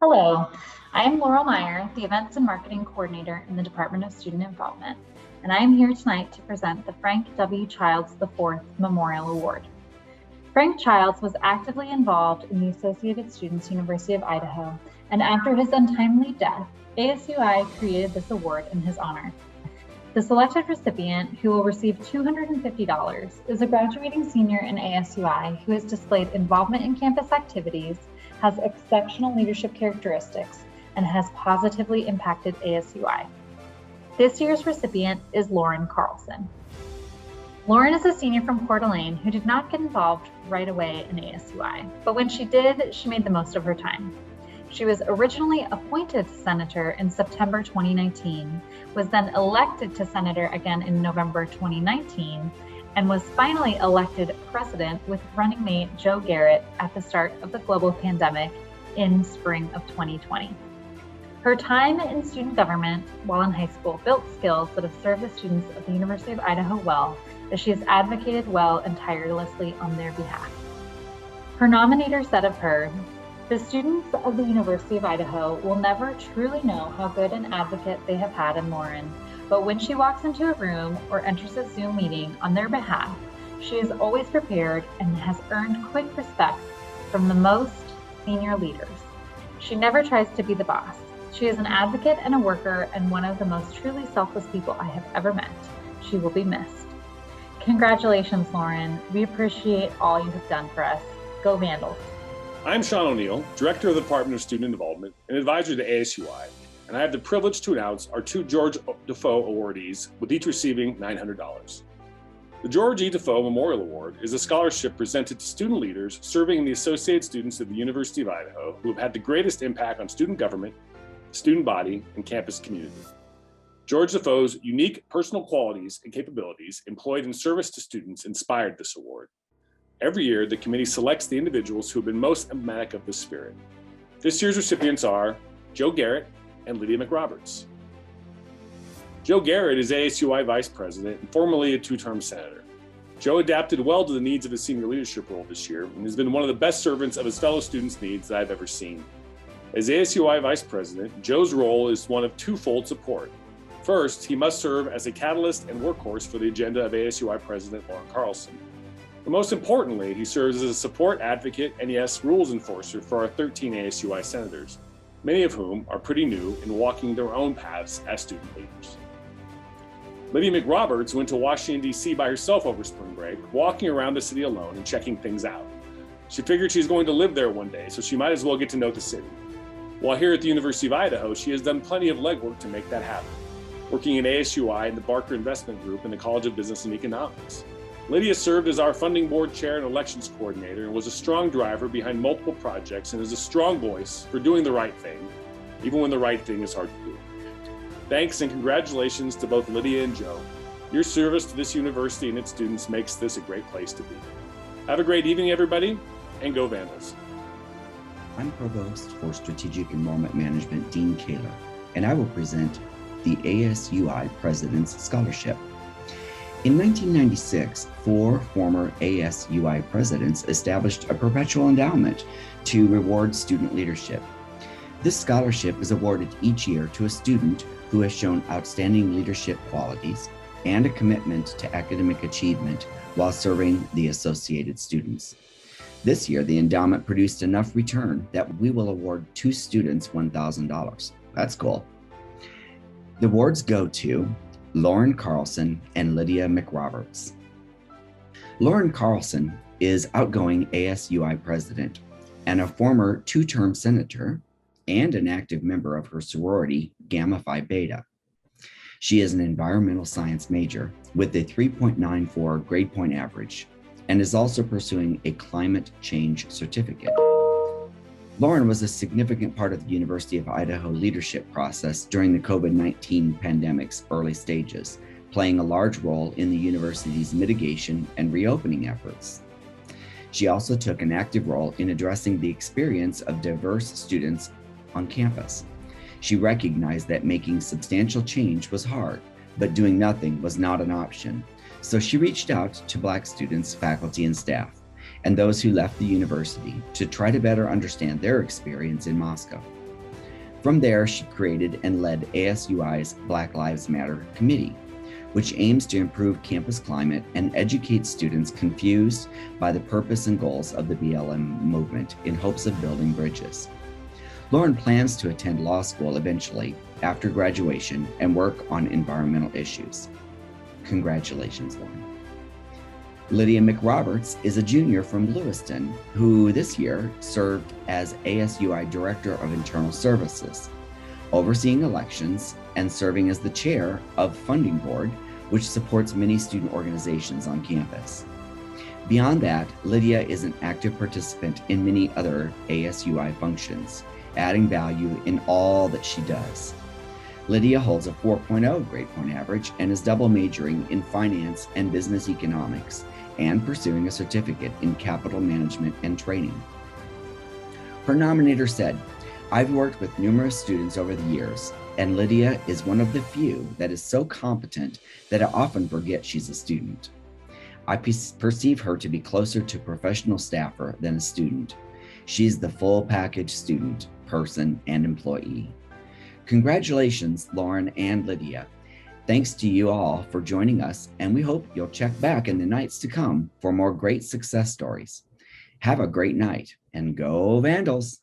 Hello, I am Laurel Meyer, the Events and Marketing Coordinator in the Department of Student Involvement, and I am here tonight to present the Frank W. Childs IV Memorial Award. Frank Childs was actively involved in the Associated Students University of Idaho, and after his untimely death, ASUI created this award in his honor. The selected recipient, who will receive $250, is a graduating senior in ASUI who has displayed involvement in campus activities, has exceptional leadership characteristics, and has positively impacted ASUI. This year's recipient is Lauren Carlson. Lauren is a senior from Coeur d'Alene who did not get involved right away in ASUI, but when she did, she made the most of her time. She was originally appointed senator in September 2019, was then elected to senator again in November 2019, and was finally elected president with running mate Joe Garrett at the start of the global pandemic in spring of 2020. Her time in student government while in high school built skills that have served the students of the University of Idaho well, as she has advocated well and tirelessly on their behalf. Her nominator said of her, "The students of the University of Idaho will never truly know how good an advocate they have had in Lauren, but when she walks into a room or enters a Zoom meeting on their behalf, she is always prepared and has earned quick respect from the most senior leaders. She never tries to be the boss. She is an advocate and a worker and one of the most truly selfless people I have ever met. She will be missed." Congratulations, Lauren. We appreciate all you have done for us. Go Vandals. I'm Sean O'Neill, Director of the Department of Student Involvement and Advisor to ASUI, and I have the privilege to announce our two George Dafoe awardees, with each receiving $900. The George E. Dafoe Memorial Award is a scholarship presented to student leaders serving in the associated students of the University of Idaho who have had the greatest impact on student government, student body, and campus community. George Dafoe's unique personal qualities and capabilities employed in service to students inspired this award. Every year, the committee selects the individuals who have been most emblematic of this spirit. This year's recipients are Joe Garrett and Lydia McRoberts. Joe Garrett is ASUI Vice President and formerly a two-term senator. Joe adapted well to the needs of his senior leadership role this year and has been one of the best servants of his fellow students' needs that I've ever seen. As ASUI Vice President, Joe's role is one of twofold support. First, he must serve as a catalyst and workhorse for the agenda of ASUI President Lauren Carlson. But most importantly, he serves as a support advocate and yes, rules enforcer for our 13 ASUI senators, many of whom are pretty new in walking their own paths as student leaders. Lydia McRoberts went to Washington, D.C. by herself over spring break, walking around the city alone and checking things out. She figured she's going to live there one day, so she might as well get to know the city. While here at the University of Idaho, she has done plenty of legwork to make that happen, working in ASUI and the Barker Investment Group in the College of Business and Economics. Lydia served as our funding board chair and elections coordinator and was a strong driver behind multiple projects and is a strong voice for doing the right thing, even when the right thing is hard to do. Thanks and congratulations to both Lydia and Joe. Your service to this university and its students makes this a great place to be. Have a great evening, everybody, and go Vandals. I'm Provost for Strategic Enrollment Management, Dean Kaler, and I will present the ASUI President's Scholarship. In 1996, 4 former ASUI presidents established a perpetual endowment to reward student leadership. This scholarship is awarded each year to a student who has shown outstanding leadership qualities and a commitment to academic achievement while serving the associated students. This year, the endowment produced enough return that we will award 2 students $1,000. That's cool. The awards go to Lauren Carlson and Lydia McRoberts. Lauren Carlson is outgoing ASUI president and a former 2-term senator and an active member of her sorority, Gamma Phi Beta. She is an environmental science major with a 3.94 grade point average and is also pursuing a climate change certificate. Lauren was a significant part of the University of Idaho leadership process during the COVID-19 pandemic's early stages, playing a large role in the university's mitigation and reopening efforts. She also took an active role in addressing the experience of diverse students on campus. She recognized that making substantial change was hard, but doing nothing was not an option. So she reached out to Black students, faculty, and staff, and those who left the university to try to better understand their experience in Moscow. From there, she created and led ASUI's Black Lives Matter Committee, which aims to improve campus climate and educate students confused by the purpose and goals of the BLM movement in hopes of building bridges. Lauren plans to attend law school eventually after graduation and work on environmental issues. Congratulations, Lauren. Lydia McRoberts is a junior from Lewiston who this year served as ASUI Director of Internal Services, overseeing elections and serving as the chair of Funding Board, which supports many student organizations on campus. Beyond that, Lydia is an active participant in many other ASUI functions, adding value in all that she does. Lydia holds a 4.0 grade point average and is double majoring in finance and business economics and pursuing a certificate in capital management and training. Her nominator said, "I've worked with numerous students over the years, and Lydia is one of the few that is so competent that I often forget she's a student. I perceive her to be closer to professional staffer than a student. She's the full package student, person, and employee." Congratulations, Lauren and Lydia. Thanks to you all for joining us, and we hope you'll check back in the nights to come for more great success stories. Have a great night, and go Vandals!